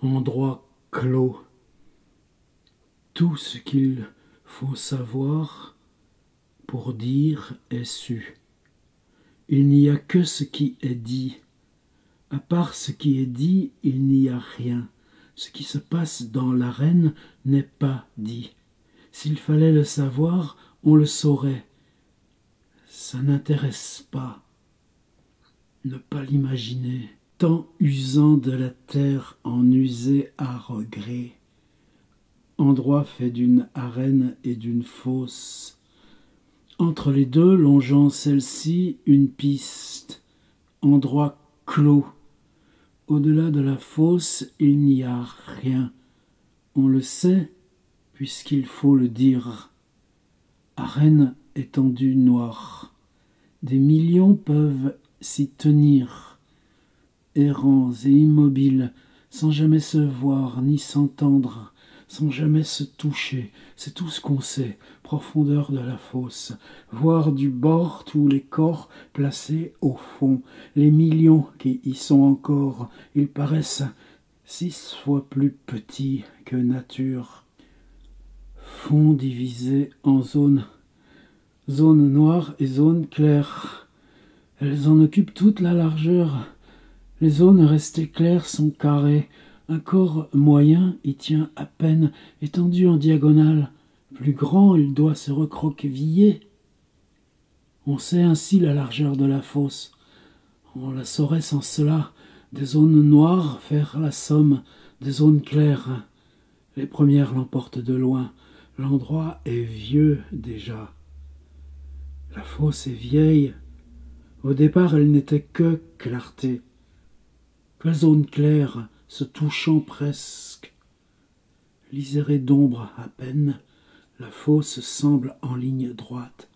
endroit clos. Tout ce qu'il faut savoir pour dire est su. Il n'y a que ce qui est dit. À part ce qui est dit, il n'y a rien. Ce qui se passe dans l'arène n'est pas dit. S'il fallait le savoir, on le saurait. Ça n'intéresse pas. Ne pas l'imaginer. Tant usant de la terre en user à regret. Endroit fait d'une arène et d'une fosse. Entre les deux, longeant celle-ci, une piste. Endroit clos. Au-delà de la fosse, il n'y a rien. On le sait, puisqu'il faut le dire. Arène étendue noire. Des millions peuvent s'y tenir, errants et immobiles, sans jamais se voir ni s'entendre, sans jamais se toucher. C'est tout ce qu'on sait, profondeur de la fosse, voir du bord tous les corps placés au fond, les millions qui y sont encore, ils paraissent 6 fois plus petits que nature. Fond divisé en zones, zone noire et zone claire. Elles en occupent toute la largeur. Les zones restées claires sont carrées. Un corps moyen y tient à peine, étendu en diagonale. Plus grand, il doit se recroqueviller. On sait ainsi la largeur de la fosse. On la saurait sans cela. Des zones noires faire la somme des zones claires. Les premières l'emportent de loin. L'endroit est vieux déjà. La fosse est vieille. Au départ, elle n'était que clarté, que zone claire, se touchant presque. Lisérée d'ombre à peine, la fosse semble en ligne droite.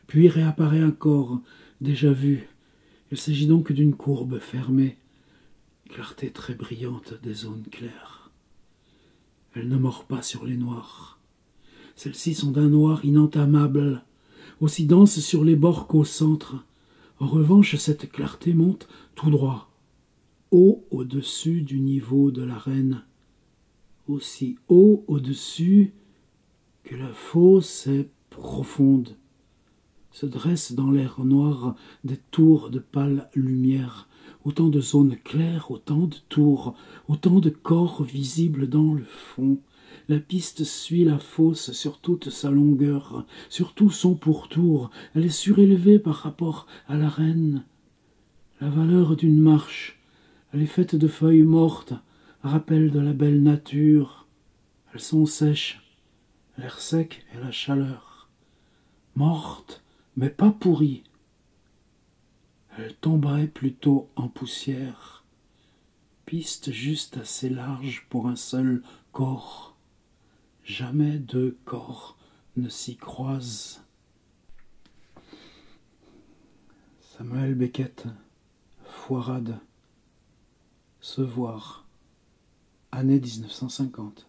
Puis réapparaît un corps, déjà vu. Il s'agit donc d'une courbe fermée. Clarté très brillante des zones claires. Elle ne mord pas sur les noirs. Celles-ci sont d'un noir inentamable, aussi dense sur les bords qu'au centre. En revanche, cette clarté monte tout droit, haut au-dessus du niveau de l'arène, aussi haut au-dessus que la fosse est profonde. Se dressent dans l'air noir des tours de pâle lumière, autant de zones claires, autant de tours, autant de corps visibles dans le fond. La piste suit la fosse sur toute sa longueur, sur tout son pourtour. Elle est surélevée par rapport à l'arène. La valeur d'une marche, elle est faite de feuilles mortes, rappel de la belle nature. Elles sont sèches, l'air sec et la chaleur. Mortes, mais pas pourries. Elles tomberaient plutôt en poussière. Piste juste assez large pour un seul corps. Jamais deux corps ne s'y croisent. Samuel Beckett, Foirade, se voir, année 1950.